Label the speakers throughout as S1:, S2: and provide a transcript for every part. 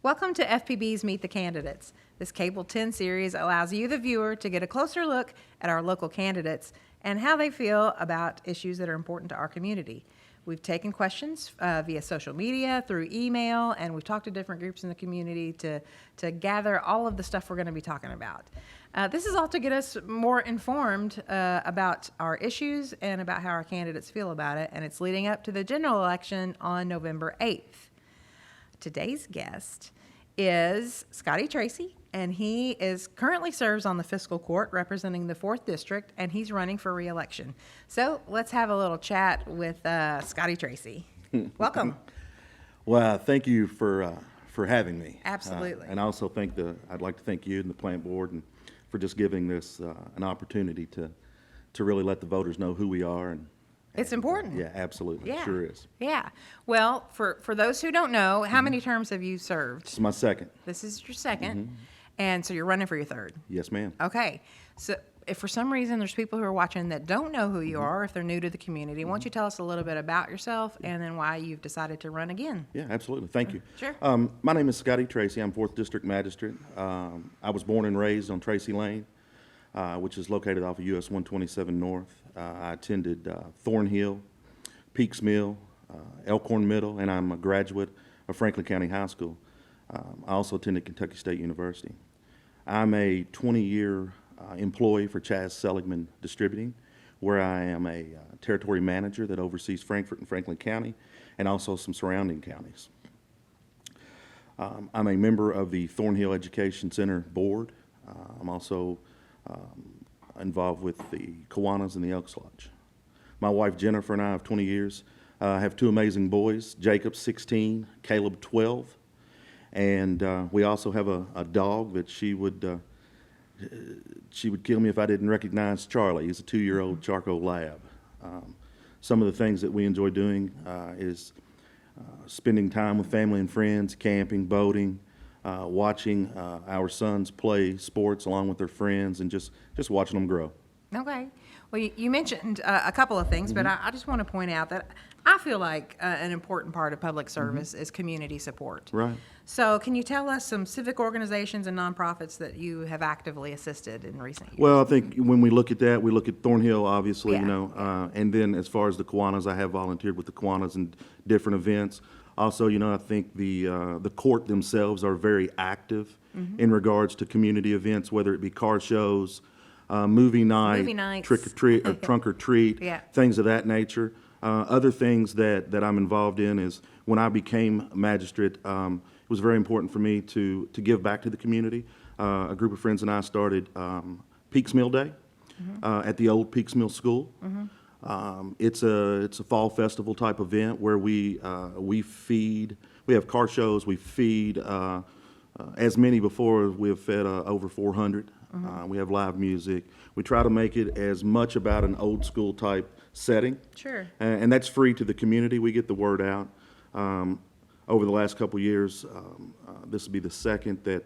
S1: Welcome to FPB's Meet the Candidates. This Cable 10 series allows you, the viewer, to get a closer look at our local candidates and how they feel about issues that are important to our community. We've taken questions via social media, through email, and we've talked to different groups in the community to gather all of the stuff we're going to be talking about. This is all to get us more informed about our issues and about how our candidates feel about it, and it's leading up to the general election on November 8th. Today's guest is Scotty Tracy, and he currently serves on the fiscal court representing the 4th District, and he's running for re-election. So let's have a little chat with Scotty Tracy. Welcome.
S2: Well, thank you for having me.
S1: Absolutely.
S2: And also I'd like to thank you and the plant board and for just giving this an opportunity to really let the voters know who we are.
S1: It's important.
S2: Yeah, absolutely.
S1: Yeah.
S2: It sure is.
S1: Yeah. Well, for those who don't know, how many terms have you served?
S2: This is my second.
S1: This is your second, and so you're running for your third.
S2: Yes, ma'am.
S1: Okay. So if for some reason there's people who are watching that don't know who you are, if they're new to the community, why don't you tell us a little bit about yourself and then why you've decided to run again?
S2: Yeah, absolutely. Thank you.
S1: Sure.
S2: My name is Scotty Tracy. I'm 4th District Magistrate. I was born and raised on Tracy Lane, which is located off of US 127 North. I attended Thornhill, Peaks Mill, Elkhorn Middle, and I'm a graduate of Franklin County High School. I also attended Kentucky State University. I'm a 20-year employee for Chaz Seligman Distributing, where I am a territory manager that oversees Frankfort and Franklin County, and also some surrounding counties. I'm a member of the Thornhill Education Center Board. I'm also involved with the Kiwanis and the Elks Lodge. My wife Jennifer and I of 20 years have two amazing boys, Jacob 16, Caleb 12, and we also have a dog that she would kill me if I didn't recognize Charlie. He's a 2-year-old Charcoal Lab. Some of the things that we enjoy doing is spending time with family and friends, camping, boating, watching our sons play sports along with their friends, and just watching them grow.
S1: Okay. Well, you mentioned a couple of things, but I just want to point out that I feel like an important part of public service is community support.
S2: Right.
S1: So can you tell us some civic organizations and nonprofits that you have actively assisted in recent years?
S2: Well, I think when we look at that, we look at Thornhill, obviously,
S1: Yeah.
S2: And then as far as the Kiwanis, I have volunteered with the Kiwanis in different events. Also, I think the court themselves are very active in regards to community events, whether it be car shows, movie nights, trick or treat, or trunk or treat,
S1: Yeah.
S2: things of that nature. Other things that I'm involved in is when I became magistrate, it was very important for me to give back to the community. A group of friends and I started Peaks Mill Day at the old Peaks Mill School. It's a fall festival type event where we have car shows, we feed as many before. We have fed over 400. We have live music. We try to make it as much about an old school type setting.
S1: Sure.
S2: And that's free to the community. We get the word out. Over the last couple of years, this will be the second that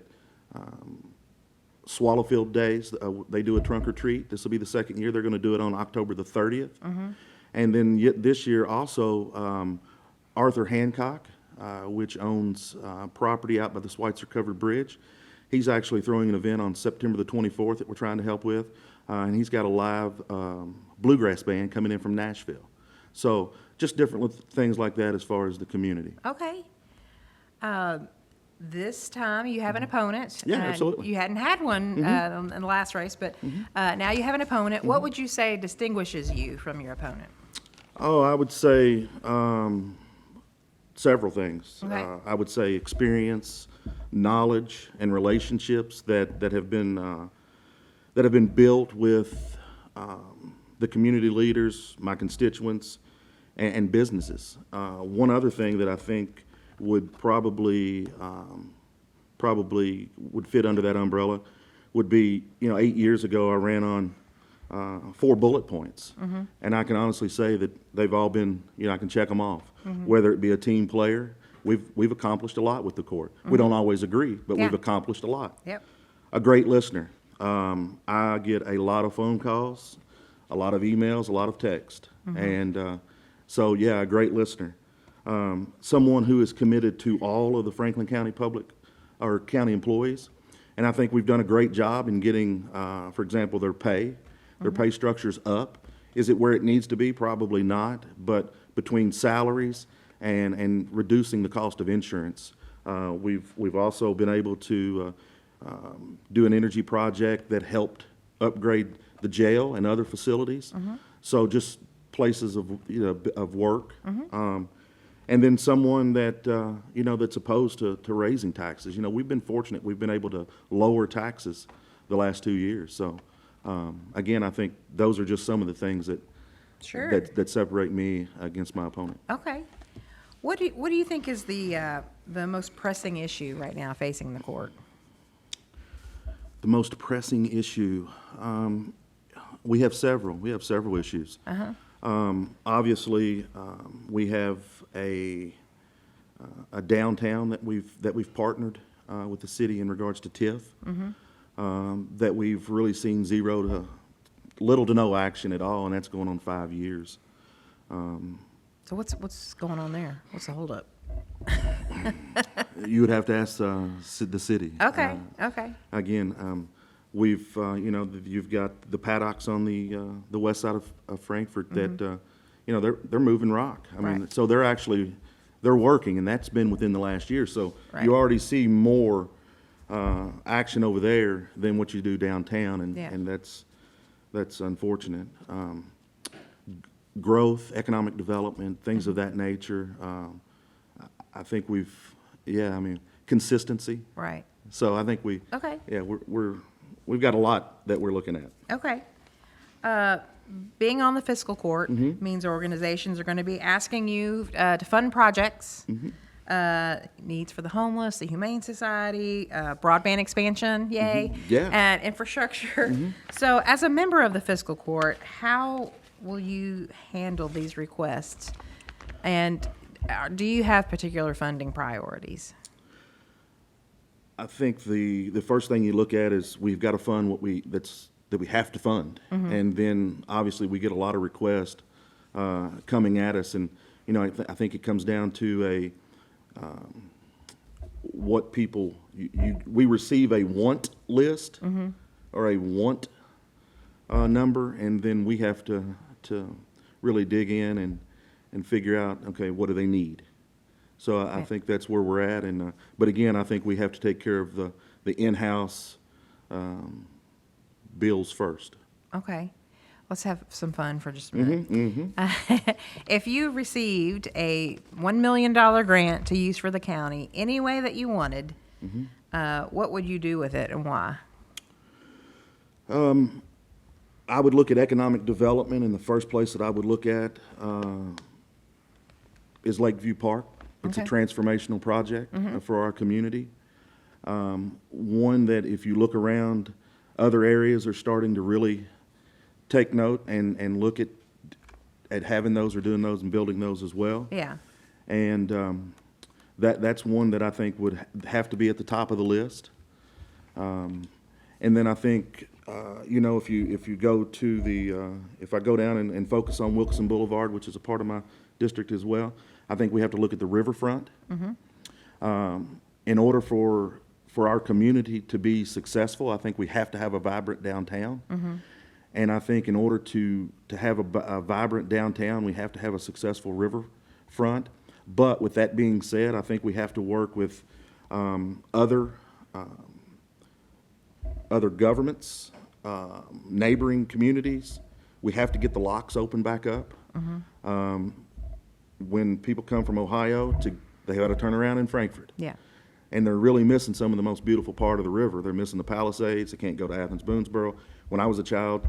S2: Swallowfield Days, they do a trunk or treat. This will be the second year. They're going to do it on October the 30th. And then this year also, Arthur Hancock, which owns property out by the Schweitzer Covered Bridge, he's actually throwing an event on September the 24th that we're trying to help with. And he's got a live bluegrass band coming in from Nashville. So just different things like that as far as the community.
S1: Okay. This time you have an opponent.
S2: Yeah, absolutely.
S1: You hadn't had one in the last race, but now you have an opponent. What would you say distinguishes you from your opponent?
S2: Oh, I would say several things.
S1: Okay.
S2: I would say experience, knowledge, and relationships that have been built with the community leaders, my constituents, and businesses. One other thing that I think would probably would fit under that umbrella would be, 8 years ago I ran on 4 bullet points, and I can honestly say that they've all been, I can check them off. Whether it be a team player, we've accomplished a lot with the court. We don't always agree, but
S1: Yeah.
S2: we've accomplished a lot.
S1: Yep.
S2: A great listener. I get a lot of phone calls, a lot of emails, a lot of text, and a great listener. Someone who is committed to all of the Franklin County public our county employees. And I think we've done a great job in getting, for example, their pay structures up. Is it where it needs to be? Probably not, but between salaries and reducing the cost of insurance, we've also been able to do an energy project that helped upgrade the jail and other facilities. So just places of, of work. And then someone that, that's opposed to raising taxes. We've been fortunate. We've been able to lower taxes the last 2 years. So, again, I think those are just some of the things that
S1: Sure.
S2: that separate me against my opponent.
S1: Okay. What do you think is the most pressing issue right now facing the court?
S2: The most pressing issue, we have several. We have several issues. Obviously, we have a downtown that we've partnered with the city in regards to TIF. That we've really seen little to no action at all, and that's going on 5 years.
S1: So what's going on there? What's the holdup?
S2: You would have to ask the city.
S1: Okay. Okay.
S2: Again, we've you've got the paddocks on the west side of Frankfurt that they're moving rock. I mean,
S1: Right.
S2: so they're working, and that's been within the last year. So
S1: Right.
S2: you already see more action over there than what you do downtown, and that's unfortunate. Growth, economic development, things of that nature. I think consistency.
S1: Right.
S2: So I think
S1: Okay.
S2: we've got a lot that we're looking at.
S1: Okay. Being on the fiscal court means organizations are going to be asking you to fund projects, needs for the homeless, the Humane Society, broadband expansion, yay,
S2: Yeah.
S1: and infrastructure. So as a member of the fiscal court, how will you handle these requests? And do you have particular funding priorities?
S2: I think the first thing you look at is we've got to fund that we have to fund, and then obviously we get a lot of requests coming at us, and I think it comes down to what people we receive a want list or a want number, and then we have to really dig in and figure out, okay, what do they need? So I think that's where we're at, and but again, I think we have to take care of the in-house bills first.
S1: Okay. Let's have some fun for just a minute. If you received a $1 million grant to use for the county any way that you wanted, what would you do with it and why?
S2: I would look at economic development, and the first place that I would look at is Lakeview Park. It's a
S1: Okay.
S2: transformational project for our community. One that if you look around, other areas are starting to really take note and look at having those or doing those and building those as well.
S1: Yeah.
S2: And that's one that I think would have to be at the top of the list. And then I think, if you go to if I go down and focus on Wilkinson Boulevard, which is a part of my district as well, I think we have to look at the riverfront. In order for our community to be successful, I think we have to have a vibrant downtown. And I think in order to have a vibrant downtown, we have to have a successful riverfront. But with that being said, I think we have to work with other governments, neighboring communities. We have to get the locks open back up. When people come from Ohio, they got to turn around in Frankfurt.
S1: Yeah.
S2: And they're really missing some of the most beautiful part of the river. They're missing the Palisades. They can't go to Athens, Boonesboro. When I was a child,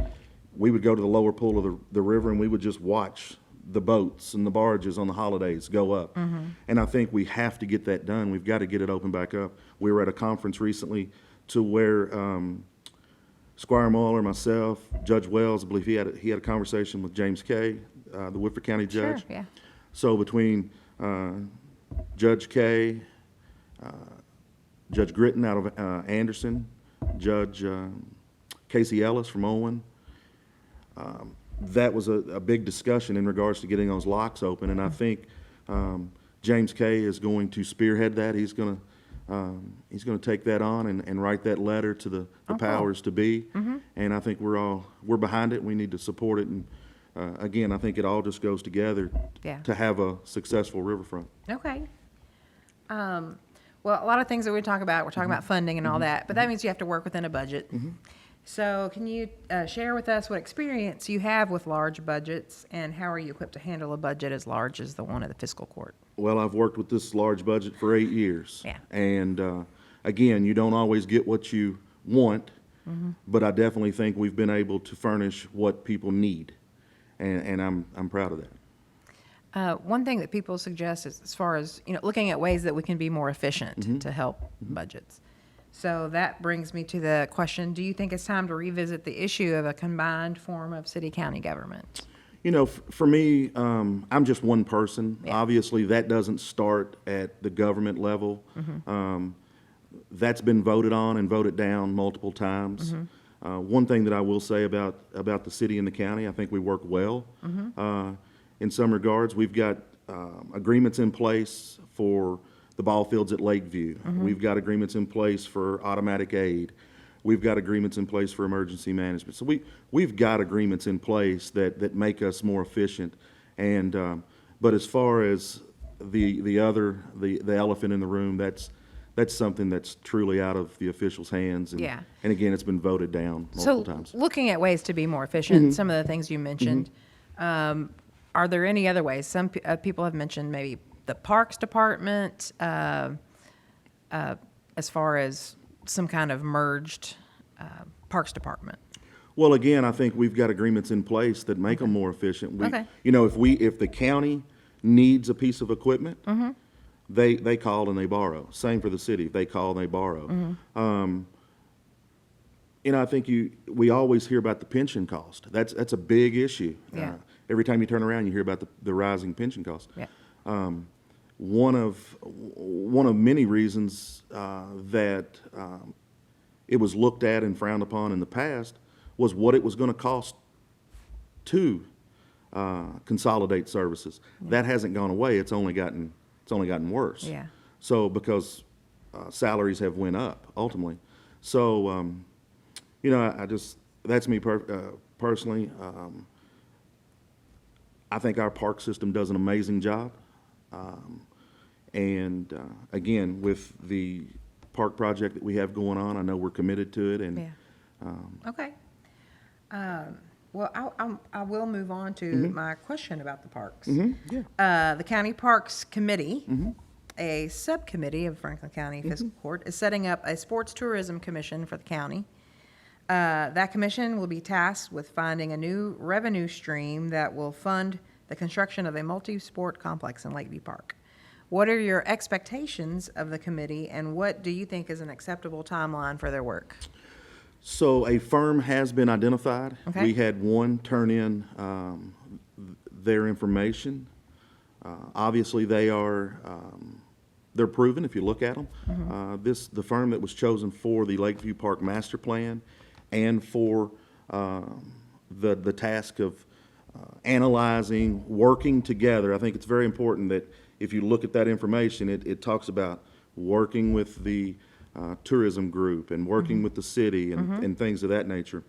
S2: we would go to the lower pool of the river, and we would just watch the boats and the barges on the holidays go up. And I think we have to get that done. We've got to get it open back up. We were at a conference recently to where Squire Muller, myself, Judge Wells, I believe he had a conversation with James Kay, the Woodford County judge.
S1: Sure, yeah.
S2: So between Judge Kay, Judge Gritton out of Anderson, Judge Casey Ellis from Owen, that was a big discussion in regards to getting those locks open, and I think James Kay is going to spearhead that. He's going he's going to take that on and write that letter to the
S1: cool.
S2: powers to be. And I think we're behind it. We need to support it. And again, I think it all just goes together
S1: Yeah.
S2: to have a successful riverfront.
S1: Okay. Well, a lot of things that we're talking about funding and all that, but that means you have to work within a budget. So can you share with us what experience you have with large budgets, and how are you equipped to handle a budget as large as the one of the fiscal court?
S2: Well, I've worked with this large budget for 8 years.
S1: Yeah.
S2: And again, you don't always get what you want, but I definitely think we've been able to furnish what people need. And I'm proud of that.
S1: One thing that people suggest is, as far as, looking at ways that we can be more efficient to help budgets. So that brings me to the question, do you think it's time to revisit the issue of a combined form of city-county government?
S2: For me, I'm just one person.
S1: Yeah.
S2: Obviously, that doesn't start at the government level. That's been voted on and voted down multiple times. One thing that I will say about the city and the county, I think we work well. In some regards, we've got agreements in place for the ball fields at Lakeview. We've got agreements in place for automatic aid. We've got agreements in place for emergency management. So we've got agreements in place that make us more efficient. And but as far as the elephant in the room, that's something that's truly out of the officials' hands. And,
S1: Yeah.
S2: and again, it's been voted down multiple times.
S1: Looking at ways to be more efficient, some of the things you mentioned, are there any other ways? Some people have mentioned maybe the Parks Department, as far as some kind of merged Parks Department.
S2: Well, again, I think we've got agreements in place that make them more efficient.
S1: Okay.
S2: If the county needs a piece of equipment, they call and they borrow. Same for the city. They call and they borrow. I think we always hear about the pension cost. That's a big issue.
S1: Yeah.
S2: Every time you turn around, you hear about the rising pension cost.
S1: Yeah.
S2: One of many reasons that it was looked at and frowned upon in the past was what it was going to cost to consolidate services. That hasn't gone away. It's only gotten worse.
S1: Yeah.
S2: So because salaries have went up ultimately. So I just that's me personally. I think our park system does an amazing job. Again, with the park project that we have going on, I know we're committed to it. And
S1: Okay. Well, I will move on to my question about the parks. The County Parks Committee, a subcommittee of Franklin County Fiscal Court, is setting up a sports tourism commission for the county. That commission will be tasked with finding a new revenue stream that will fund the construction of a multi-sport complex in Lakeview Park. What are your expectations of the committee, and what do you think is an acceptable timeline for their work?
S2: So a firm has been identified.
S1: Okay.
S2: We had one turn in their information. Obviously, they're proven if you look at them. The firm that was chosen for the Lakeview Park Master Plan and for the task of analyzing, working together. I think it's very important that if you look at that information, it talks about working with the tourism group and working with the city and things of that nature.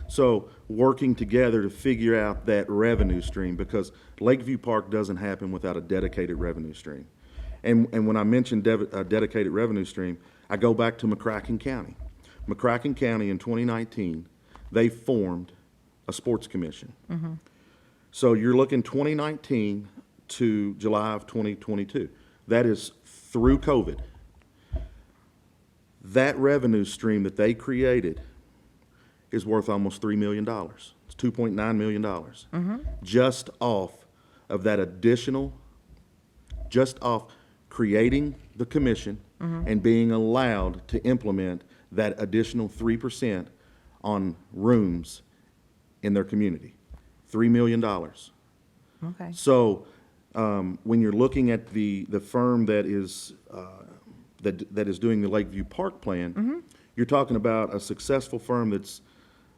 S2: So working together to figure out that revenue stream, because Lakeview Park doesn't happen without a dedicated revenue stream. And when I mention a dedicated revenue stream, I go back to McCracken County. McCracken County in 2019, they formed a sports commission. So you're looking 2019 to July of 2022. That is through COVID. That revenue stream that they created is worth almost $3 million. It's $2.9 million. Just off of that additional, just off creating the commission and being allowed to implement that additional 3% on rooms in their community. $3 million.
S1: Okay.
S2: So when you're looking at the firm that is doing the Lakeview Park plan, you're talking about a successful firm that's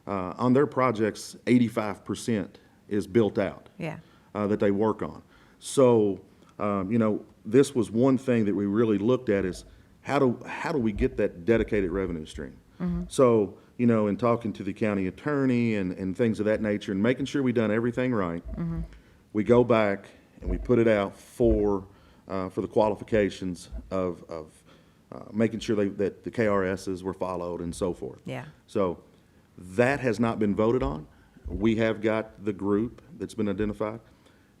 S2: on their projects, 85% is built out.
S1: Yeah.
S2: That they work on. So this was one thing that we really looked at is how do we get that dedicated revenue stream? So, you know, in talking to the county attorney and things of that nature and making sure we've done everything right, we go back and we put it out for the qualifications of making sure that the KRSs were followed and so forth.
S1: Yeah.
S2: So that has not been voted on. We have got the group that's been identified,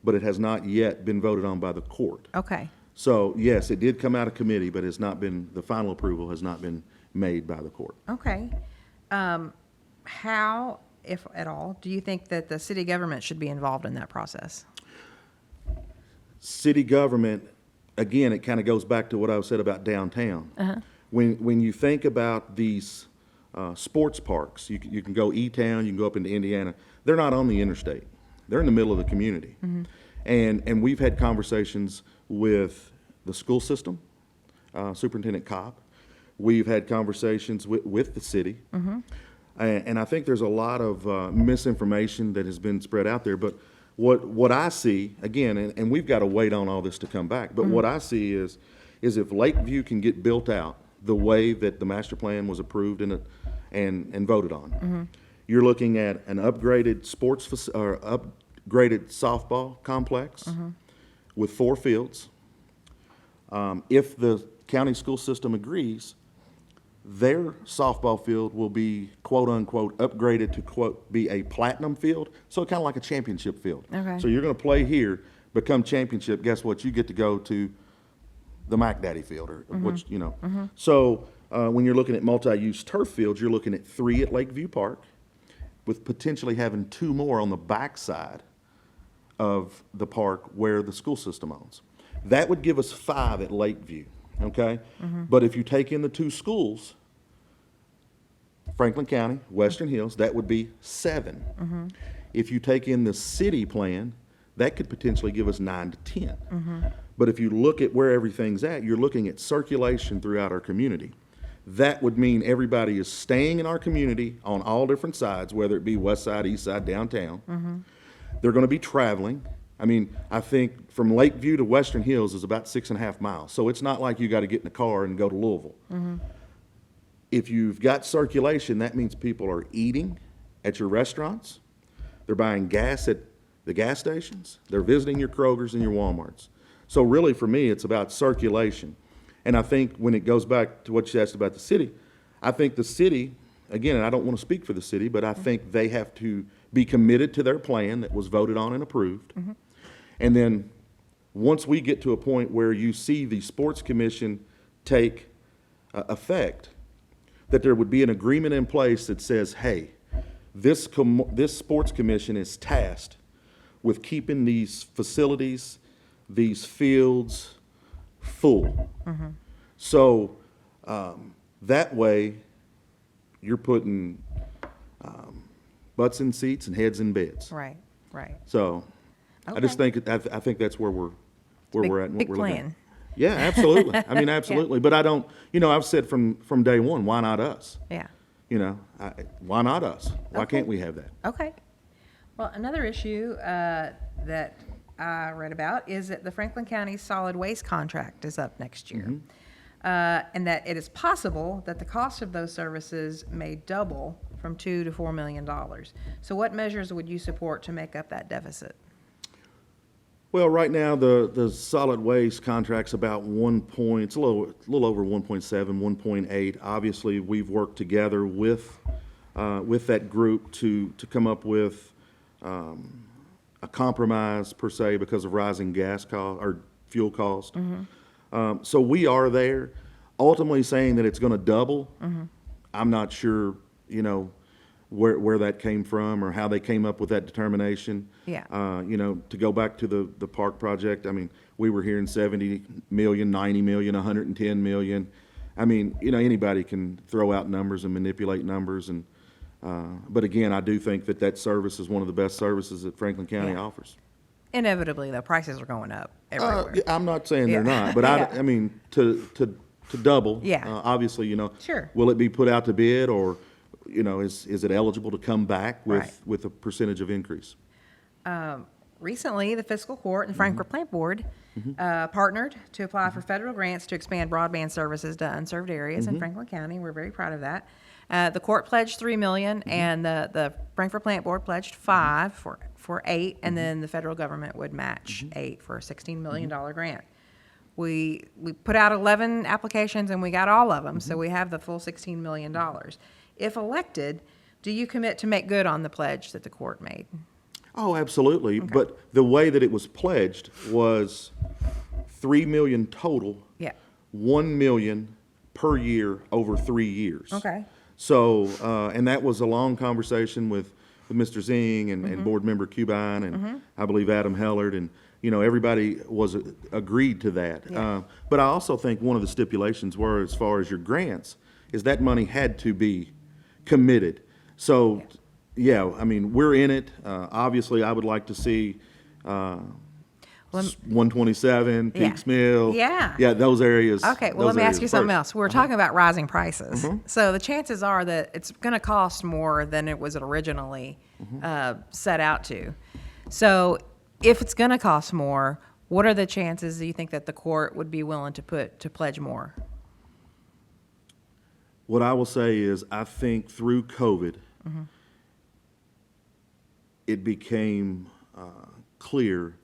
S2: but it has not yet been voted on by the court.
S1: Okay.
S2: So yes, it did come out of committee, but it's not been, the final approval has not been made by the court.
S1: Okay. How, if at all, do you think that the city government should be involved in that process?
S2: City government, again, it kind of goes back to what I said about downtown. When you think about these sports parks, you can go E-Town, you can go up into Indiana. They're not on the interstate. They're in the middle of the community. And we've had conversations with the school system, Superintendent Cobb. We've had conversations with the city. And I think there's a lot of misinformation that has been spread out there. But what I see, again, and we've got to wait on all this to come back, but what I see is if Lakeview can get built out the way that the master plan was approved and voted on, you're looking at an upgraded upgraded softball complex with 4 fields. If the county school system agrees, their softball field will be quote-unquote upgraded to quote be a platinum field, so kind of like a championship field.
S1: Okay.
S2: So you're going to play here, become championship, guess what? You get to go to the Mac Daddy field, or which, you know. So when you're looking at multi-use turf fields, you're looking at 3 at Lakeview Park, with potentially having 2 more on the backside of the park where the school system owns. That would give us 5 at Lakeview, okay? But if you take in the 2 schools, Franklin County, Western Hills, that would be 7. If you take in the city plan, that could potentially give us 9 to 10. But if you look at where everything's at, you're looking at circulation throughout our community. That would mean everybody is staying in our community on all different sides, whether it be west side, east side, downtown. They're going to be traveling. I mean, I think from Lakeview to Western Hills is about 6.5 miles. So it's not like you got to get in a car and go to Louisville. If you've got circulation, that means people are eating at your restaurants. They're buying gas at the gas stations. They're visiting your Krogers and your Walmarts. So really, for me, it's about circulation. And I think when it goes back to what you asked about the city, I think the city, again, and I don't want to speak for the city, but I think they have to be committed to their plan that was voted on and approved. And then once we get to a point where you see the sports commission take effect, that there would be an agreement in place that says, hey, this sports commission is tasked with keeping these facilities, these fields full. So that way you're putting butts in seats and heads in beds.
S1: Right.
S2: So I just think, I think that's where we're at and what
S1: Big
S2: we're looking at.
S1: plan.
S2: Yeah, absolutely. I mean, absolutely. But I don't, you know, I've said from day one, why not us?
S1: Yeah.
S2: You know, why not us? Why
S1: Okay.
S2: can't we have that?
S1: Okay. Well, another issue that I read about is that the Franklin County solid waste contract is up next year. And that it is possible that the cost of those services may double from $2 to $4 million. So what measures would you support to make up that deficit?
S2: Well, right now, the solid waste contract's about it's a little over 1.7, 1.8. Obviously, we've worked together with that group to come up with a compromise per se because of rising gas cost or fuel cost. So we are there. Ultimately saying that it's going to double, I'm not sure, you know, where that came from or how they came up with that determination.
S1: Yeah.
S2: You know, to go back to the park project, I mean, we were hearing 70 million, 90 million, 110 million. I mean, you know, anybody can throw out numbers and manipulate numbers. And but again, I do think that service is one of the best services that Franklin County offers.
S1: Inevitably, the prices are going up everywhere.
S2: Yeah, I'm not saying they're
S1: Yeah.
S2: not, but
S1: Yeah.
S2: I mean, to double.
S1: Yeah.
S2: Obviously, you know.
S1: Sure.
S2: Will it be put out to bid, or, you know, is it eligible to come back
S1: Right.
S2: with a percentage of increase?
S1: recently, the Fiscal Court and Frankfurt Plant Board partnered to apply for federal grants to expand broadband services to unserved areas in Franklin County. We're very proud of that. The court pledged $3 million, and the Frankfurt Plant Board pledged $5 for 8, and then the federal government would match 8 for a $16 million grant. We put out 11 applications, and we got all of them, so we have the full $16 million. If elected, do you commit to make good on the pledge that the court made?
S2: Oh, absolutely. But the way that it was pledged was $3 million total.
S1: Yeah.
S2: $1 million per year over 3 years.
S1: Okay.
S2: So, and that was a long conversation with Mr. Zing and Board Member Cubine and I believe Adam Hellard, and everybody was agreed to that.
S1: Yeah.
S2: But I also think one of the stipulations were, as far as your grants, is that money had to be committed. So, yeah, I mean, we're in it. Obviously, I would like to see 127,
S1: Yeah.
S2: Peaks Mill.
S1: Yeah.
S2: Yeah, those areas.
S1: Okay, well,
S2: those
S1: let me ask
S2: areas
S1: you something
S2: first.
S1: else. We were talking about rising prices. So the chances are that it's going to cost more than it was originally set out to. So if it's going to cost more, what are the chances do you think that the court would be willing to pledge more?
S2: What I will say is, I think through COVID, it became clear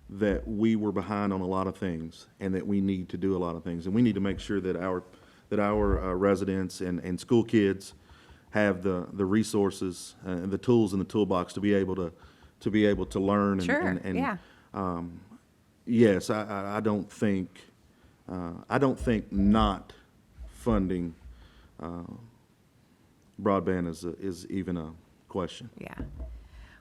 S2: that we were behind on a lot of things, and that we need to do a lot of things, and we need to make sure that our residents and school kids have the resources and the tools in the toolbox to be able to learn. And,
S1: Sure, yeah.
S2: Yes, I don't think not funding broadband is even a question.
S1: Yeah.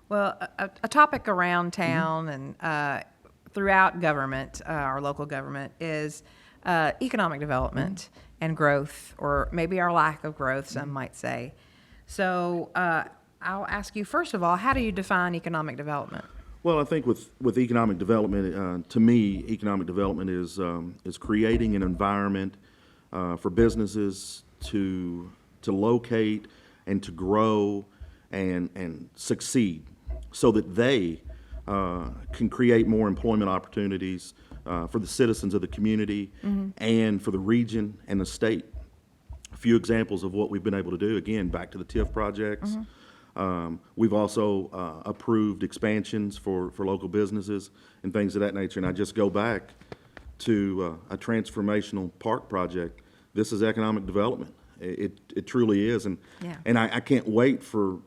S1: Well, a topic around town and throughout government, our local government, is economic development and growth, or maybe our lack of growth, some might say. So I'll ask you, first of all, how do you define economic development?
S2: Well, I think with economic development, to me, economic development is creating an environment for businesses to locate and to grow and succeed, so that they can create more employment opportunities for the citizens of the community and for the region and the state. A few examples of what we've been able to do, again, back to the TIF projects. We've also approved expansions for local businesses and things of that nature. And I just go back to a transformational park project. This is economic development. It truly is. And
S1: Yeah.
S2: and I can't wait for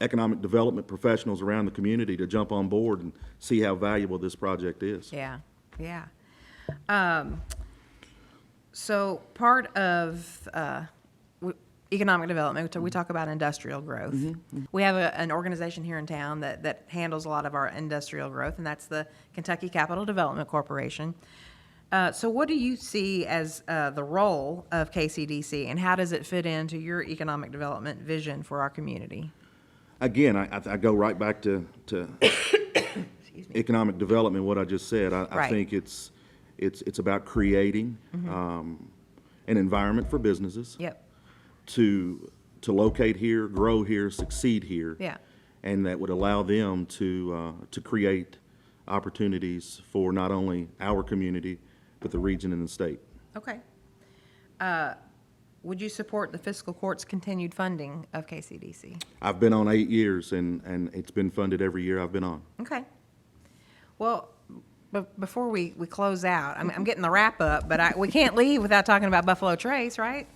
S2: economic development professionals around the community to jump on board and see how valuable this project is.
S1: Yeah, yeah. So part of economic development, we talk about industrial growth. We have an organization here in town that handles a lot of our industrial growth, and that's the Kentucky Capital Development Corporation. So what do you see as the role of KCDC, and how does it fit into your economic development vision for our community?
S2: Again, I go right back to economic development, what I just said. I
S1: Right.
S2: think it's about creating an environment for businesses
S1: Yep.
S2: to locate here, grow here, succeed here.
S1: Yeah.
S2: And that would allow them to create opportunities for not only our community, but the region and the state.
S1: Okay. Would you support the fiscal court's continued funding of KCDC?
S2: I've been on 8 years, and it's been funded every year I've been on.
S1: Okay. Well, before we close out, I'm getting the wrap up, but we can't leave without talking about Buffalo Trace, right?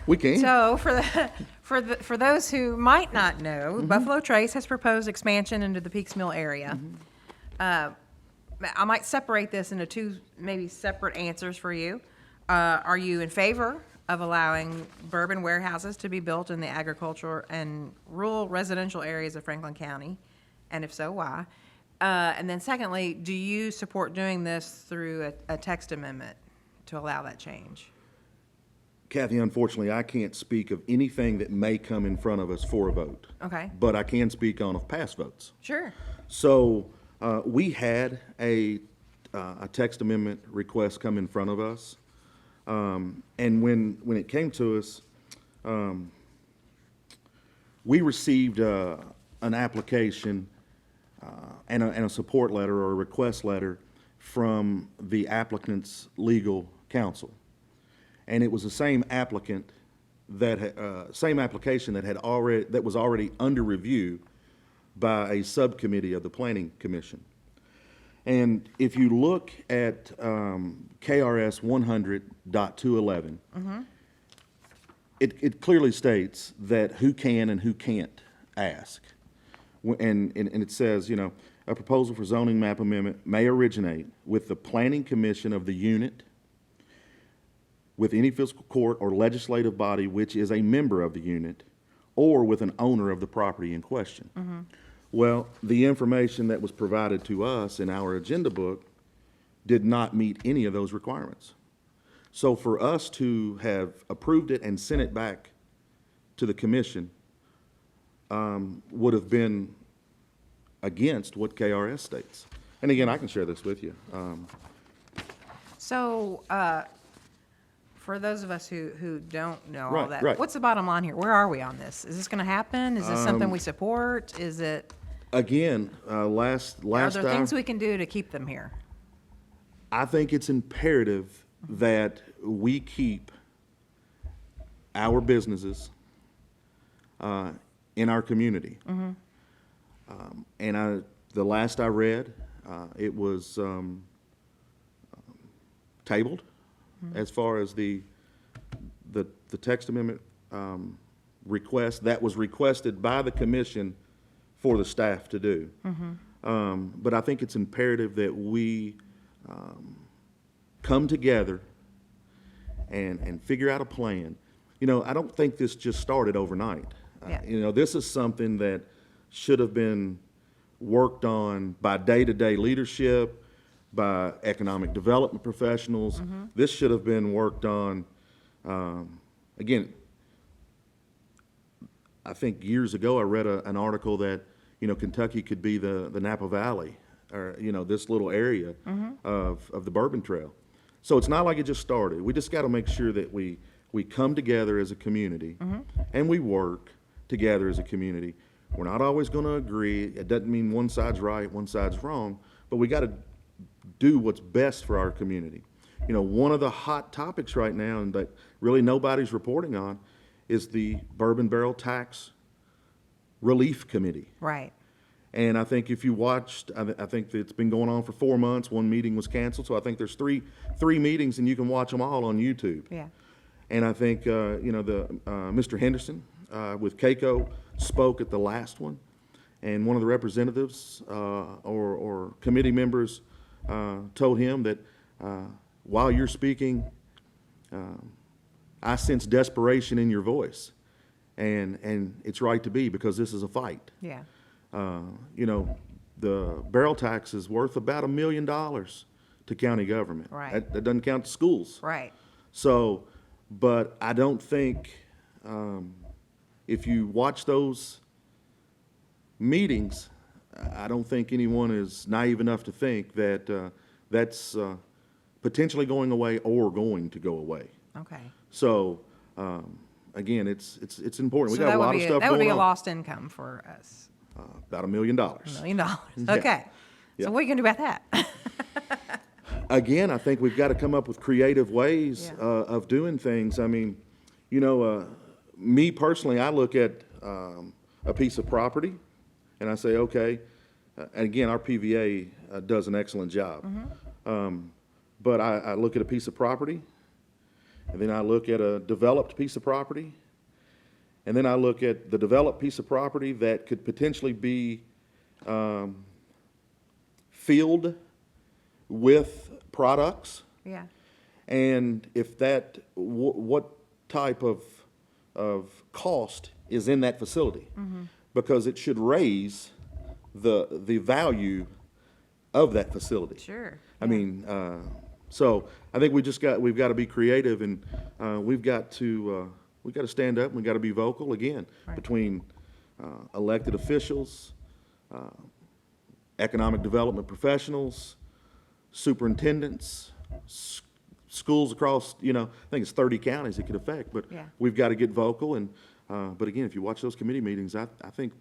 S2: We can.
S1: So for those who might not know, Buffalo Trace has proposed expansion into the Peaks Mill area. I might separate this into two maybe separate answers for you. Are you in favor of allowing bourbon warehouses to be built in the agricultural and rural residential areas of Franklin County? And if so, why? And then secondly, do you support doing this through a text amendment to allow that change?
S2: Kathy, unfortunately, I can't speak of anything that may come in front of us for a vote.
S1: Okay.
S2: But I can speak on of past votes.
S1: Sure.
S2: So we had a text amendment request come in front of us. And when it came to us, we received an application and a support letter or a request letter from the applicant's legal counsel. And it was the same applicant same application that was already under review by a subcommittee of the Planning Commission. And if you look at KRS 100.211, it clearly states that who can and who can't ask. And it says, a proposal for zoning map amendment may originate with the Planning Commission of the unit, with any fiscal court or legislative body which is a member of the unit, or with an owner of the property in question. Well, the information that was provided to us in our agenda book did not meet any of those requirements. So for us to have approved it and sent it back to the commission would have been against what KRS states. And again, I can share this with you.
S1: So, for those of us who don't know all
S2: Right,
S1: that,
S2: right.
S1: what's the bottom line here? Where are we on this? Is this going to happen? Is this something we support? Is it,
S2: Again, last
S1: are there
S2: time,
S1: things we can do to keep them here?
S2: I think it's imperative that we keep our businesses in our community. And the last I read, it was tabled as far as the text amendment request that was requested by the commission for the staff to do. But I think it's imperative that we come together and figure out a plan. I don't think this just started overnight.
S1: Yeah.
S2: This is something that should have been worked on by day-to-day leadership, by economic development professionals. This should have been worked on, again, I think years ago I read an article that, Kentucky could be the Napa Valley, or, this little area of the Bourbon Trail. So it's not like it just started. We just got to make sure that we come together as a community and we work together as a community. We're not always going to agree. It doesn't mean one side's right, one side's wrong, but we got to do what's best for our community. One of the hot topics right now, and that really nobody's reporting on, is the Bourbon Barrel Tax Relief Committee.
S1: Right.
S2: And I think if you watched, I think that it's been going on for 4 months. One meeting was canceled, so I think there's three meetings, and you can watch them all on YouTube.
S1: Yeah.
S2: And I think Mr. Henderson with CAECO spoke at the last one, and one of the representatives or committee members told him that while you're speaking, I sense desperation in your voice, and it's right to be, because this is a fight.
S1: Yeah.
S2: The barrel tax is worth about $1 million to county government.
S1: Right.
S2: That doesn't count the schools.
S1: Right.
S2: So, but I don't think, if you watch those meetings, I don't think anyone is naive enough to think that that's potentially going away or going to go away.
S1: Okay.
S2: So, again, it's important. We
S1: So
S2: got
S1: that
S2: a
S1: would
S2: lot
S1: be
S2: of stuff
S1: that would
S2: going
S1: be a
S2: on.
S1: lost income for us.
S2: About $1 million.
S1: $1 million.
S2: Yeah.
S1: Okay.
S2: Yeah.
S1: So what are you going to do about that?
S2: Again, I think we've got to come up with creative ways
S1: Yeah.
S2: of doing things. I mean, me personally, I look at a piece of property and I say, okay, and again, our PVA does an excellent job. But I look at a piece of property, and then I look at a developed piece of property, and then I look at the developed piece of property that could potentially be filled with products.
S1: Yeah.
S2: And if that, what type of cost is in that facility? Because it should raise the value of that facility.
S1: Sure.
S2: I mean, so I think we've got to be creative, and we've got to stand up, and we've got to be vocal again.
S1: Right.
S2: Between elected officials, economic development professionals, superintendents, schools across, I think it's 30 counties it could affect, but
S1: Yeah.
S2: we've got to get vocal. And but again, if you watch those committee meetings, I think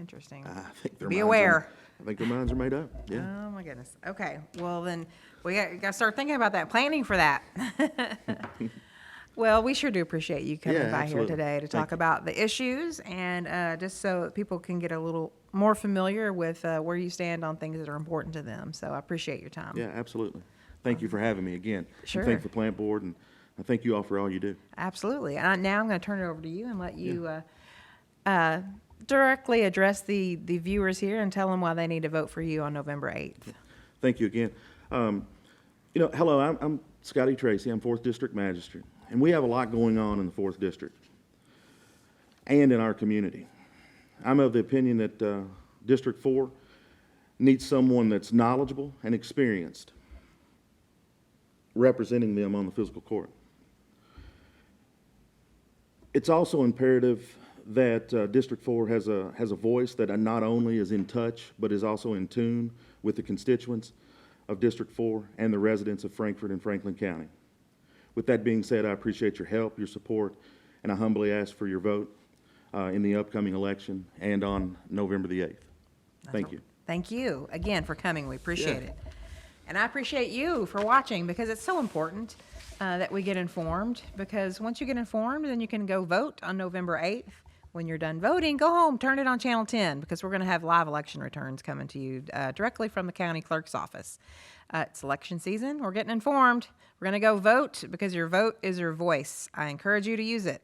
S1: Interesting.
S2: I think their
S1: Be
S2: minds
S1: aware.
S2: I think their minds are made up, yeah.
S1: Oh, my goodness. Okay, well, then, we got to start thinking about that, planning for that. Well, we sure do appreciate you coming
S2: Yeah,
S1: by here
S2: absolutely.
S1: today to
S2: Thank
S1: talk
S2: you.
S1: about the issues and just so that people can get a little more familiar with where you stand on things that are important to them. So I appreciate your time.
S2: Yeah, absolutely. Thank you for having me again.
S1: Sure.
S2: And thank the plant board, and I thank you all for all you do.
S1: Absolutely. Now I'm going to turn it over to you and let you directly address the viewers here and tell them why they need to vote for you on November 8th.
S2: Thank you again. Hello, I'm Scotty Tracy. I'm 4th District Magistrate, and we have a lot going on in the 4th District and in our community. I'm of the opinion that District 4 needs someone that's knowledgeable and experienced representing them on the physical court. It's also imperative that District 4 has a voice that not only is in touch, but is also in tune with the constituents of District 4 and the residents of Frankfort and Franklin County. With that being said, I appreciate your help, your support, and I humbly ask for your vote in the upcoming election and on November the 8th. Thank you.
S1: Thank you again for coming. We appreciate
S2: Yeah.
S1: it. And I appreciate you for watching because it's so important that we get informed, because once you get informed, then you can go vote on November 8th. When you're done voting, go home, turn it on Channel 10, because we're going to have live election returns coming to you directly from the county clerk's office. It's election season. We're getting informed. We're going to go vote because your vote is your voice. I encourage you to use it.